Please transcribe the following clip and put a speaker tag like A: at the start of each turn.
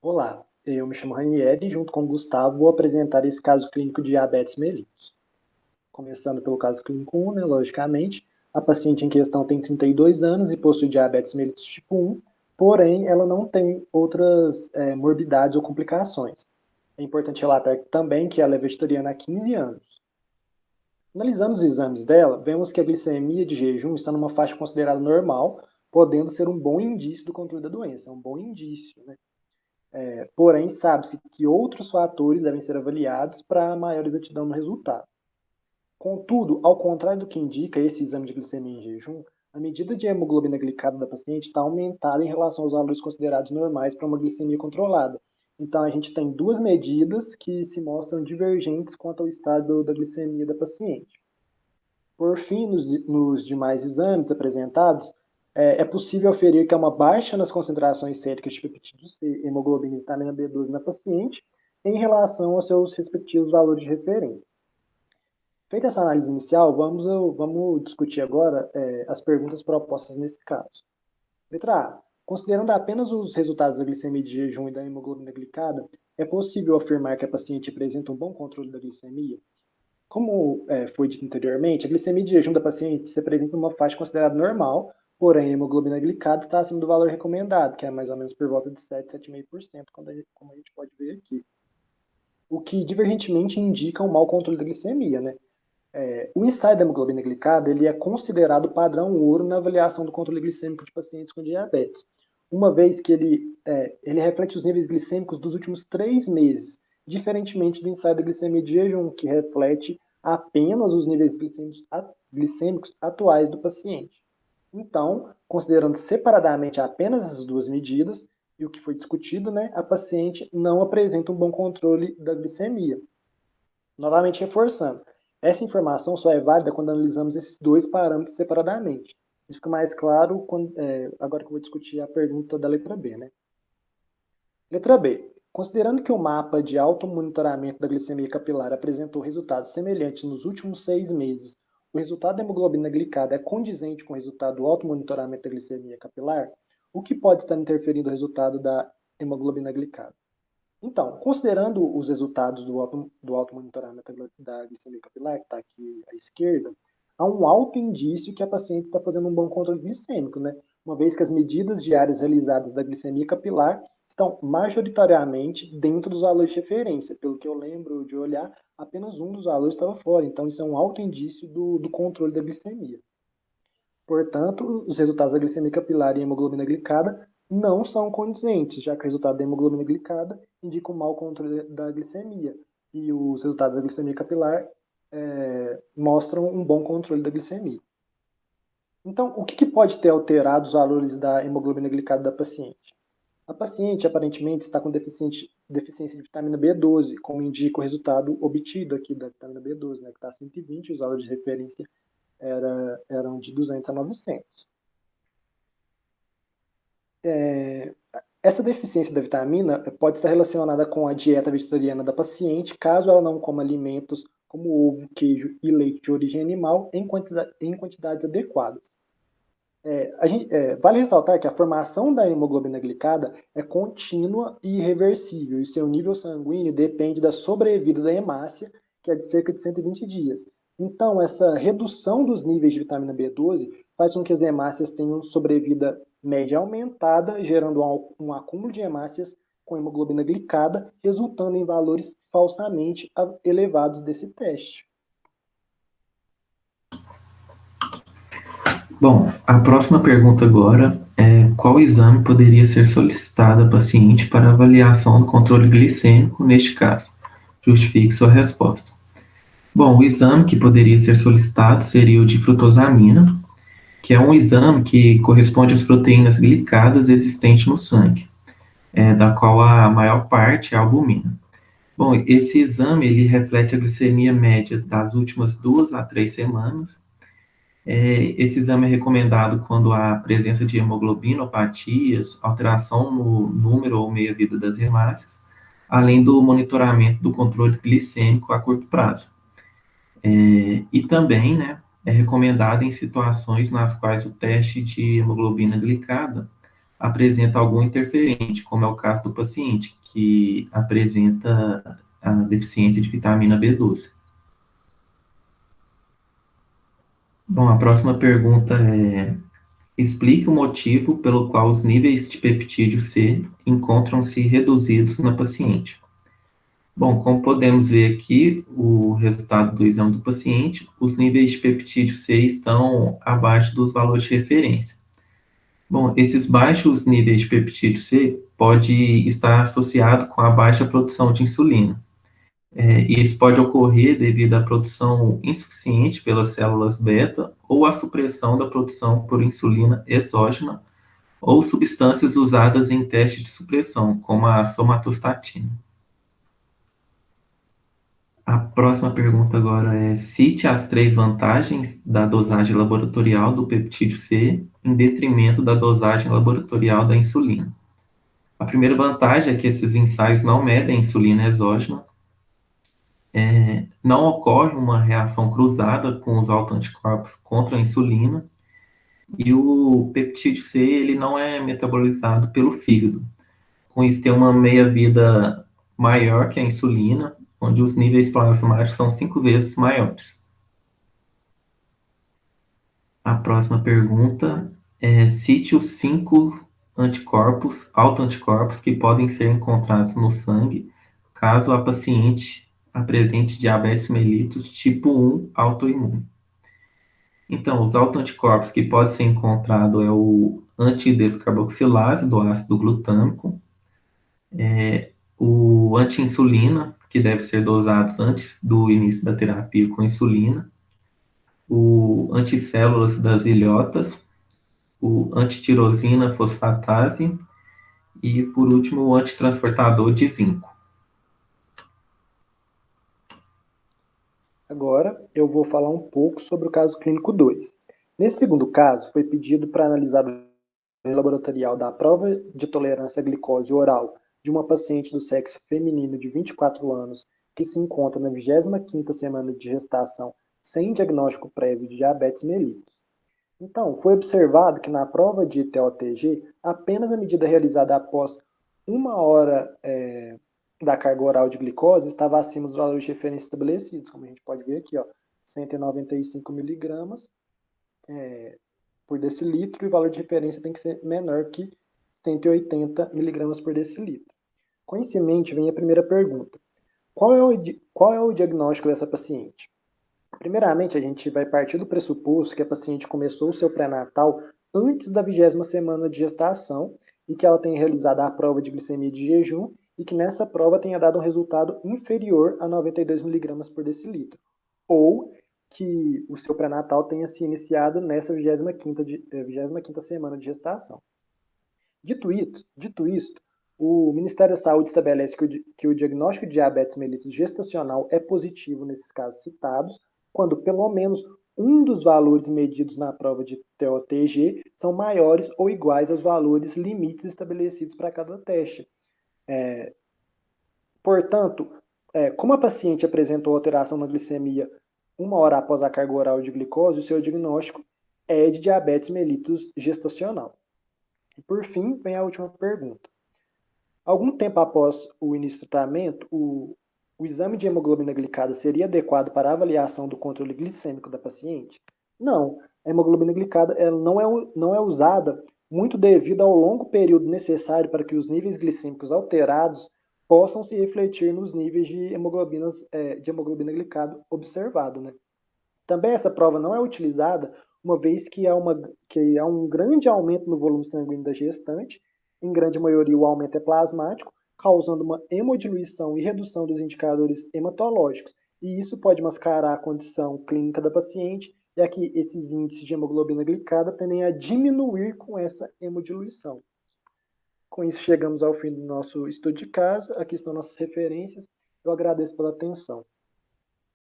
A: Olá, eu me chamo Ranieri e junto com o Gustavo vou apresentar esse caso clínico de diabetes mellitus. Começando pelo caso clínico 1, né, logicamente, a paciente em questão tem 32 anos e possui diabetes mellitus tipo 1, porém ela não tem outras morbidades ou complicações. É importante relatar também que ela é vegetariana há 15 anos. Analisando os exames dela, vemos que a glicemia de jejum está numa faixa considerada normal, podendo ser um bom indício do controle da doença, é um bom indício, né? Porém, sabe-se que outros fatores devem ser avaliados para maior exatidão no resultado. Contudo, ao contrário do que indica esse exame de glicemia em jejum, a medida de hemoglobina glicada da paciente está aumentada em relação aos valores considerados normais para uma glicemia controlada. Então, a gente tem duas medidas que se mostram divergentes quanto ao estado da glicemia da paciente. Por fim, nos demais exames apresentados, é possível aferir que há uma baixa nas concentrações séricas de peptídeo C, hemoglobina e vitamina B12 na paciente, em relação aos seus respectivos valores de referência. Feita essa análise inicial, vamos discutir agora as perguntas propostas nesse caso. Letra A. Considerando apenas os resultados da glicemia de jejum e da hemoglobina glicada, é possível afirmar que a paciente apresenta um bom controle da glicemia? Como foi dito anteriormente, a glicemia de jejum da paciente se apresenta em uma faixa considerada normal, porém a hemoglobina glicada está acima do valor recomendado, que é mais ou menos por volta de 7, 7,5%, como a gente pode ver aqui. O que divergentemente indica um mau controle da glicemia, né? O ensaio da hemoglobina glicada ele é considerado padrão ouro na avaliação do controle glicêmico de pacientes com diabetes, uma vez que ele reflete os níveis glicêmicos dos últimos 3 meses, diferentemente do ensaio da glicemia de jejum, que reflete apenas os níveis glicêmicos atuais do paciente. Então, considerando separadamente apenas essas duas medidas e o que foi discutido, né, a paciente não apresenta um bom controle da glicemia. Novamente reforçando, essa informação só é válida quando analisamos esses dois parâmetros separadamente. Isso fica mais claro agora que eu vou discutir a pergunta da letra B, né? Letra B. Considerando que o mapa de automonitoramento da glicemia capilar apresentou resultados semelhantes nos últimos 6 meses, o resultado da hemoglobina glicada é condizente com o resultado do automonitoramento da glicemia capilar, o que pode estar interferindo no resultado da hemoglobina glicada? Então, considerando os resultados do automonitoramento da glicemia capilar, que está aqui à esquerda, há um alto indício que a paciente está fazendo um bom controle glicêmico, né? Uma vez que as medidas diárias realizadas da glicemia capilar estão majoritariamente dentro dos valores de referência. Pelo que eu lembro de olhar, apenas um dos valores estava fora. Então, isso é um alto indício do controle da glicemia. Portanto, os resultados da glicemia capilar e hemoglobina glicada não são condizentes, já que o resultado da hemoglobina glicada indica um mau controle da glicemia e os resultados da glicemia capilar mostram um bom controle da glicemia. Então, o que pode ter alterado os valores da hemoglobina glicada da paciente? A paciente aparentemente está com deficiência de vitamina B12, como indica o resultado obtido aqui da vitamina B12, né, que está 120, os valores de referência eram de 200 a 900. Essa deficiência da vitamina pode estar relacionada com a dieta vegetariana da paciente, caso ela não coma alimentos como ovo, queijo e leite de origem animal em quantidades adequadas. Vale ressaltar que a formação da hemoglobina glicada é contínua e irreversível, e seu nível sanguíneo depende da sobrevida da hemácia, que é de cerca de 120 dias. Então, essa redução dos níveis de vitamina B12 faz com que as hemácias tenham sobrevida média aumentada, gerando um acúmulo de hemácias com hemoglobina glicada, resultando em valores falsamente elevados desse teste.
B: Bom, a próxima pergunta agora é qual exame poderia ser solicitado à paciente para avaliação do controle glicêmico neste caso? Justifique sua resposta. Bom, o exame que poderia ser solicitado seria o de frutosamina, que é um exame que corresponde às proteínas glicadas existentes no sangue, da qual a maior parte é a albumina. Bom, esse exame ele reflete a glicemia média das últimas 2 a 3 semanas. Esse exame é recomendado quando há presença de hemoglobinopatias, alteração no número ou meia-vida das hemácias, além do monitoramento do controle glicêmico a curto prazo. E também, é recomendado em situações nas quais o teste de hemoglobina glicada apresenta algum interferente, como é o caso do paciente, que apresenta a deficiência de vitamina B12. Bom, a próxima pergunta é: explique o motivo pelo qual os níveis de peptídeo C encontram-se reduzidos na paciente. Bom, como podemos ver aqui, o resultado do exame do paciente, os níveis de peptídeo C estão abaixo dos valores de referência. Bom, esses baixos níveis de peptídeo C pode estar associado com a baixa produção de insulina. E isso pode ocorrer devido à produção insuficiente pelas células beta ou à supressão da produção por insulina exógena ou substâncias usadas em teste de supressão, como a somatostatina. A próxima pergunta agora é: cite as 3 vantagens da dosagem laboratorial do peptídeo C em detrimento da dosagem laboratorial da insulina. A primeira vantagem é que esses ensaios não medem a insulina exógena, não ocorre uma reação cruzada com os autoanticorpos contra a insulina, e o peptídeo C ele não é metabolizado pelo fígado. Com isso, tem uma meia-vida maior que a insulina, onde os níveis plasmáticos são 5 vezes maiores. A próxima pergunta é: cite os 5 autoanticorpos que podem ser encontrados no sangue caso a paciente apresente diabetes mellitus tipo 1 autoimune. Então, os autoanticorpos que podem ser encontrados é o antidescarboxilase do ácido glutâmico, o anti-insulina, que deve ser dosado antes do início da terapia com insulina, o anticélulas das ilhotas, o antitirosina fosfatase e, por último, o antitransportador de zinco.
A: Agora eu vou falar um pouco sobre o caso clínico 2. Nesse segundo caso, foi pedido para analisar o laboratorial da prova de tolerância à glicose oral de uma paciente do sexo feminino de 24 anos que se encontra na 25ª semana de gestação sem diagnóstico prévio de diabetes mellitus. Então, foi observado que na prova de TOTG, apenas a medida realizada após 1 hora da carga oral de glicose estava acima dos valores de referência estabelecidos, como a gente pode ver aqui, ó, 195 miligramas por decilitro, e o valor de referência tem que ser menor que 180 miligramas por decilitro. Com isso em mente, vem a primeira pergunta. Qual é o diagnóstico dessa paciente? Primeiramente, a gente vai partir do pressuposto que a paciente começou o seu pré-natal antes da 20ª semana de gestação e que ela tenha realizado a prova de glicemia de jejum e que nessa prova tenha dado um resultado inferior a 92 miligramas por decilitro. Ou que o seu pré-natal tenha se iniciado nessa 25ª semana de gestação. Dito isto, o Ministério da Saúde estabelece que o diagnóstico de diabetes mellitus gestacional é positivo nesses casos citados, quando pelo menos um dos valores medidos na prova de TOTG são maiores ou iguais aos valores limites estabelecidos para cada teste. Portanto, como a paciente apresentou alteração na glicemia 1 hora após a carga oral de glicose, o seu diagnóstico é de diabetes mellitus gestacional. E por fim, vem a última pergunta. Algum tempo após o início do tratamento, o exame de hemoglobina glicada seria adequado para a avaliação do controle glicêmico da paciente? Não. A hemoglobina glicada ela não é usada muito devido ao longo período necessário para que os níveis glicêmicos alterados possam se refletir nos níveis de hemoglobina glicada observado, né? Também essa prova não é utilizada uma vez que há um grande aumento no volume sanguíneo da gestante, em grande maioria o aumento é plasmático, causando uma hemodiluição e redução dos indicadores hematológicos. E isso pode mascarar a condição clínica da paciente, já que esses índices de hemoglobina glicada tendem a diminuir com essa hemodiluição. Com isso, chegamos ao fim do nosso estudo de caso. Aqui estão nossas referências. Eu agradeço pela atenção.